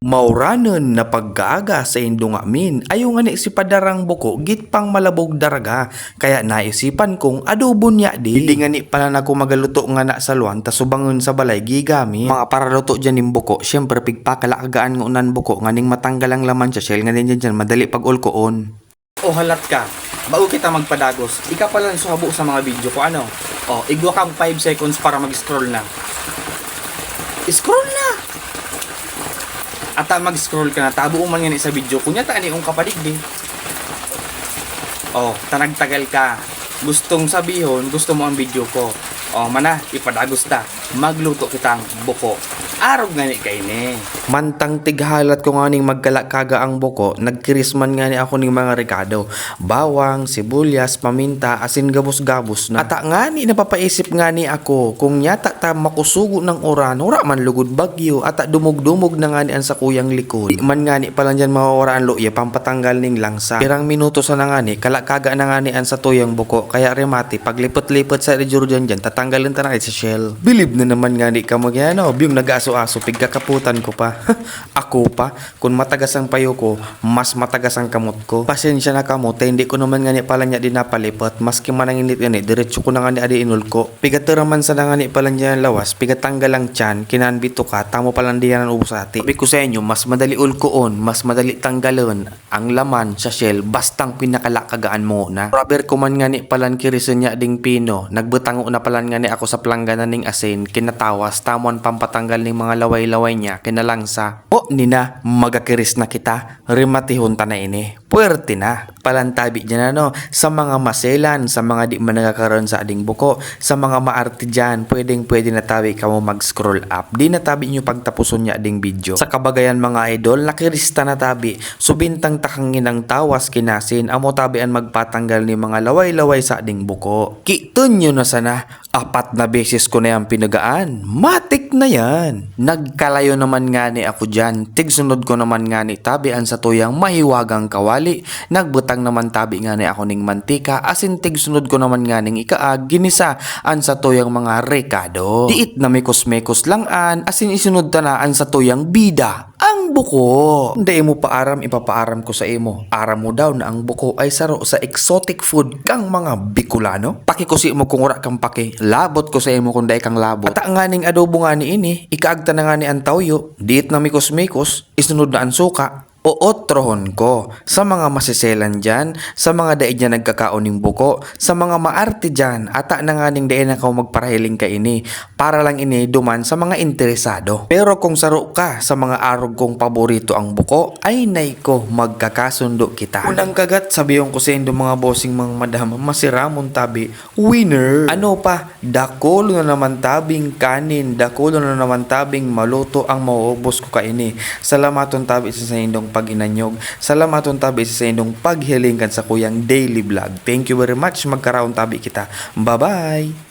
Mauranon na paggaga sa indong amin ayo nga ni si padarang buko git pang malabog daraga kaya naisipan kong adobo niya di. Hindi nga ni pala na ko magaluto nga na sa luwan ta subangon sa balay gigami. Mga para luto dyan ning buko syempre pigpakalakagaan nga unan buko nga ning matanggal ang laman sa shell nga din dyan madali pag ulkoon. O halat ka, bago kita magpadagos, ika pala suhabo sa mga video ko ano? O, igwa kang 5 seconds para mag-scroll na. Scroll na! Ata mag-scroll ka na, tabo man nga sa video. Kunya ta ani yung kapalig din. Oh, tanagtagal ka. Gustong sabihon, gusto mo ang video ko. Oh, mana, ipadagos ta. Magluto kitang buko. Arog nga ni kay ni. Mantang tighalat ko nga ning magkalakaga ang buko, nagkirisman nga ni ako ning mga rekado. Bawang, sibuyas, paminta, asin gabos-gabos na. Ata nga ni napapaisip nga ni ako, kung nyata ta makusugo ng oran, ura man lugod bagyo, ata dumog-dumog na nga ni ang sa kuyang likod. Di man nga ni palang dyan mawawara ang luya, pampatanggal ning langsa. Pirang minuto sa na nga ni, kalakaga na nga ni ang sa tuyang buko, kaya remati, paglipot-lipot sa rejur dyan tatanggalin ta na sa shell. Bilib na naman nga ni ka magyano, biyong nag-aso-aso, pigkakaputan ko pa. Ako pa, kung matagas ang payo ko, mas matagas ang kamot ko. Pasensya na kamot, hindi ko naman nga ni pala niya dinapalipot, maski man ang init ganit, diretso ko na nga ni adi inul ko. Pigatiraman sa na nga ni pala niya lawas, pigatanggal ang tiyan, kinanbito ka, tamo palang diyan ang ubusati. Sabi ko sa inyo, mas madali ulkoon, mas madali tanggalon ang laman sa shell, bastang pinakalakagaan mo na. Rubber ko man nga ni palan kirison niya ding pino, nagbutango na palan nga ni ako sa plangganan ning asin, kinatawas, tamon pampatanggal ning mga laway-laway niya, kinalangsa. O nina, magakiris na kita, rimatihon ta na ini. Puwerte na, palantabi dyan ano, sa mga maselan, sa mga di man nagkakaroon sa ading buko, sa mga maarte dyan, pwede na tabi ka mo mag-scroll up. Di na tabi nyo pagtapuson niya ading video. Sa kabagayan mga idol, nakirista na tabi, subintang takangin ang tawas kinasin, amo tabi ang magpatanggal ni mga laway-laway sa ading buko. Kitun nyo na sana, 4 na beses ko na yan pinagaan. Matik na yan. Nagkalayo naman nga ni ako dyan. Tigsunod ko naman nga ni tabi ang sa tuyang mahiwagang kawali. Nagbutang naman tabi nga ni ako ning mantika. Asin tigsunod ko naman nga ning ikaag. Ginisa ang sa tuyang mga rekado. Diit na mekos-mekos lang an. Asin isunod tanaan sa tuyang bida. Ang buko. Hindi mo paaram, ipapaaram ko sa imo. Aram mo daw na ang buko ay saro sa exotic food kang mga Bicolano. Pakikusi mo kung ura kang paki. Labot ko sa imo kung dahi kang labot. At nga ning adobo nga ni ini, ikaagta na nga ni ang tawyo. Diit na mikos-mikos, isunod na ang suka. Ootrohon ko sa mga masiselan dyan, sa mga daig dyan nagkakaoning buko, sa mga maarte dyan, ata na nga ning daig na kao magparahiling ka ini, para lang ini duman sa mga interesado. Pero kung saro ka sa mga arog kong paborito ang buko, ay nay ko magkakasundo kita. Unang kagat, sabiyon ko sa indo mga bossing mga madam, masiramon tabi, winner! Ano pa, dakulo na naman tabing kanin, dakulo na naman tabing maluto ang mauubos ko ka ini. Salamaton tabi sa indong pag-inanyog. Salamaton tabi sa inyong paghiling kan sa kuyang daily vlog. Thank you very much. Magkaraon tabi kita. Bye-bye!